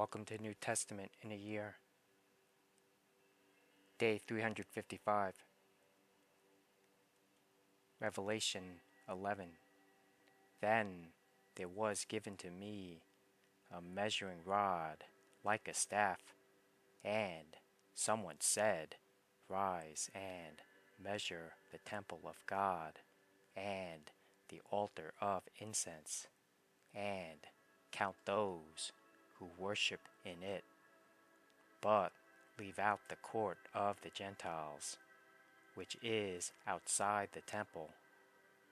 Welcome to New Testament in a Year. Day 355. Revelation 11. Then there was given to me a measuring rod like a staff, and someone said, Rise and measure the temple of God, and the altar of incense, and count those who worship in it, but leave out the court of the Gentiles, which is outside the temple,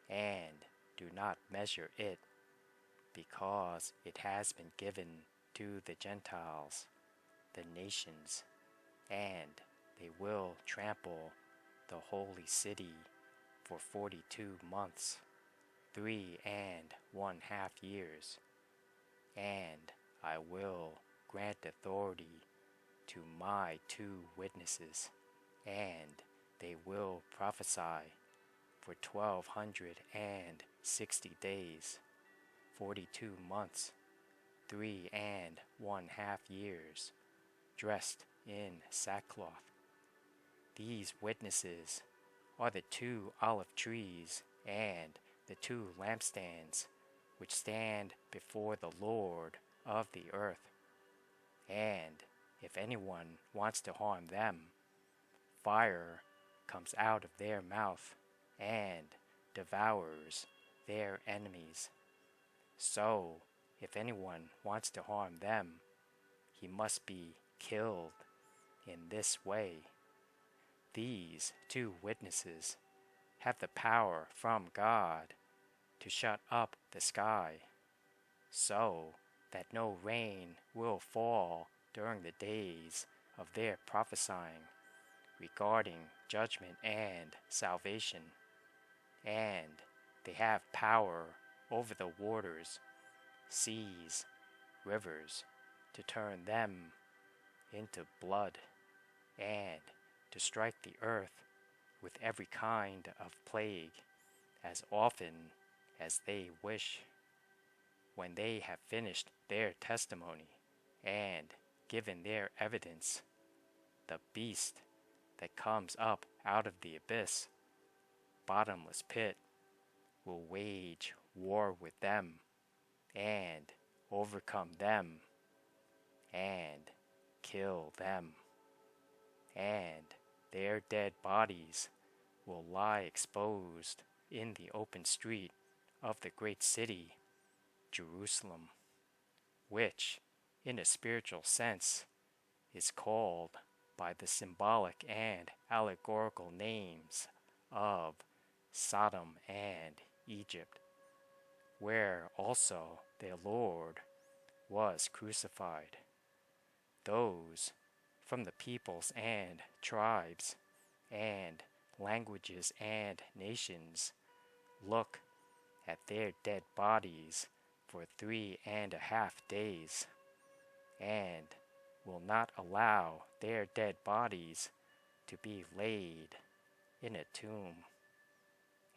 and do not measure it, because it has been given to the Gentiles, the nations, and they will trample the holy city for 42 months, 3.5 years, and I will grant authority to my 2 witnesses, and they will prophesy for 1260 days, 42 months, 3.5 years, dressed in sackcloth. These witnesses are the 2 olive trees and the 2 lampstands which stand before the Lord of the earth. And if anyone wants to harm them, fire comes out of their mouth and devours their enemies. So, if anyone wants to harm them, he must be killed in this way. These 2 witnesses have the power from God to shut up the sky, so that no rain will fall during the days of their prophesying regarding judgment and salvation, and they have power over the waters, seas, rivers, to turn them into blood, and to strike the earth with every kind of plague as often as they wish. When they have finished their testimony and given their evidence, the beast that comes up out of the abyss, bottomless pit, will wage war with them and overcome them and kill them, and their dead bodies will lie exposed in the open street of the great city, Jerusalem, which, in a spiritual sense, is called by the symbolic and allegorical names of Sodom and Egypt, where also their Lord was crucified. Those from the peoples and tribes and languages and nations look at their dead bodies for 3.5 days, and will not allow their dead bodies to be laid in a tomb.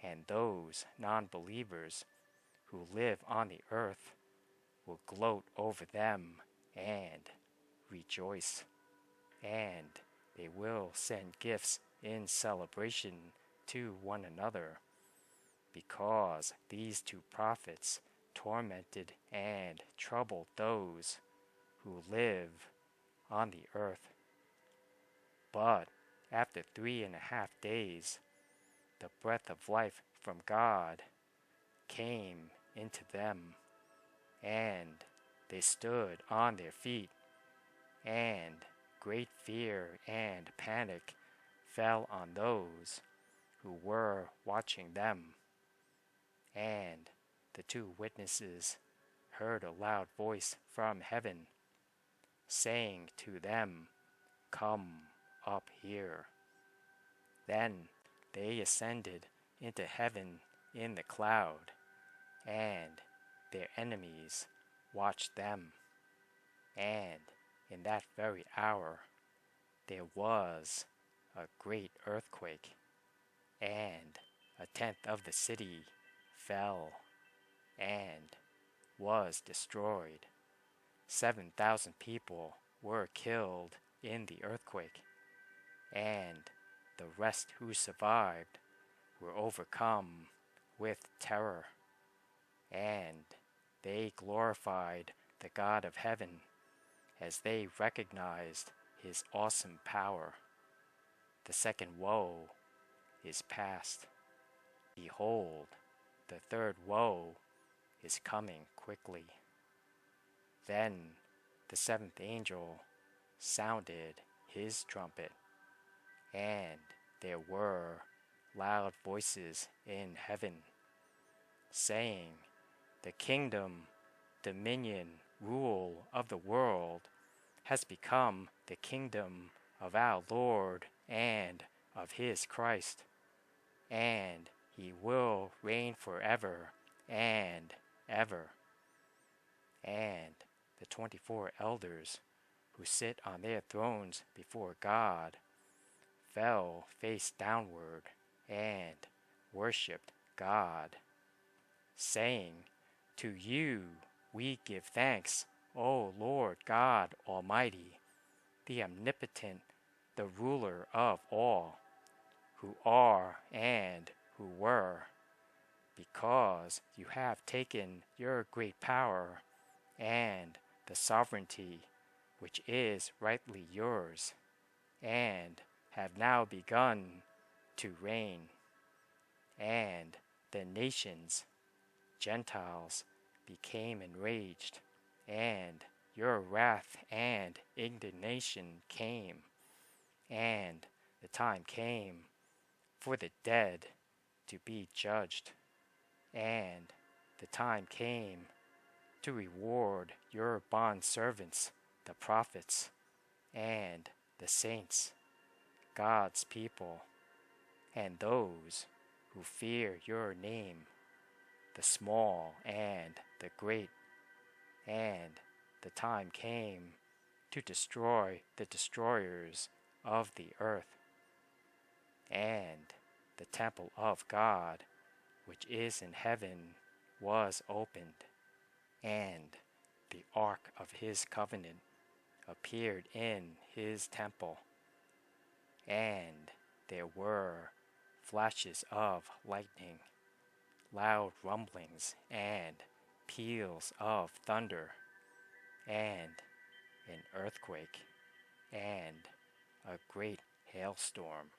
And those non-believers who live on the earth will gloat over them and rejoice, and they will send gifts in celebration to one another, because these 2 prophets tormented and troubled those who live on the earth. But after 3.5 days, the breath of life from God came into them, and they stood on their feet, and great fear and panic fell on those who were watching them. And the 2 witnesses heard a loud voice from heaven, saying to them, Come up here. Then they ascended into heaven in the cloud, and their enemies watched them. And in that very hour there was a great earthquake, and 1/10 of the city fell and was destroyed. 7,000 people were killed in the earthquake, and the rest who survived were overcome with terror, and they glorified the God of heaven as they recognized his awesome power. The second woe is past. Behold, the third woe is coming quickly. Then the seventh angel sounded his trumpet, and there were loud voices in heaven, saying, "The kingdom, dominion, rule of the world has become the kingdom of our Lord and of his Christ, and he will reign forever and ever." And the 24 elders who sit on their thrones before God fell face downward and worshipped God, saying, "To you we give thanks, O Lord God Almighty, the omnipotent, the ruler of all, who are and who were, because you have taken your great power and the sovereignty which is rightly yours, and have now begun to reign. And the nations, Gentiles, became enraged, and your wrath and indignation came, and the time came for the dead to be judged, and the time came to reward your bondservants, the prophets, and the saints, God's people, and those who fear your name, the small and the great. And the time came to destroy the destroyers of the earth. And the temple of God, which is in heaven, was opened, and the ark of his covenant appeared in his temple. And there were flashes of lightning, loud rumblings, and peals of thunder, and an earthquake, and a great hailstorm.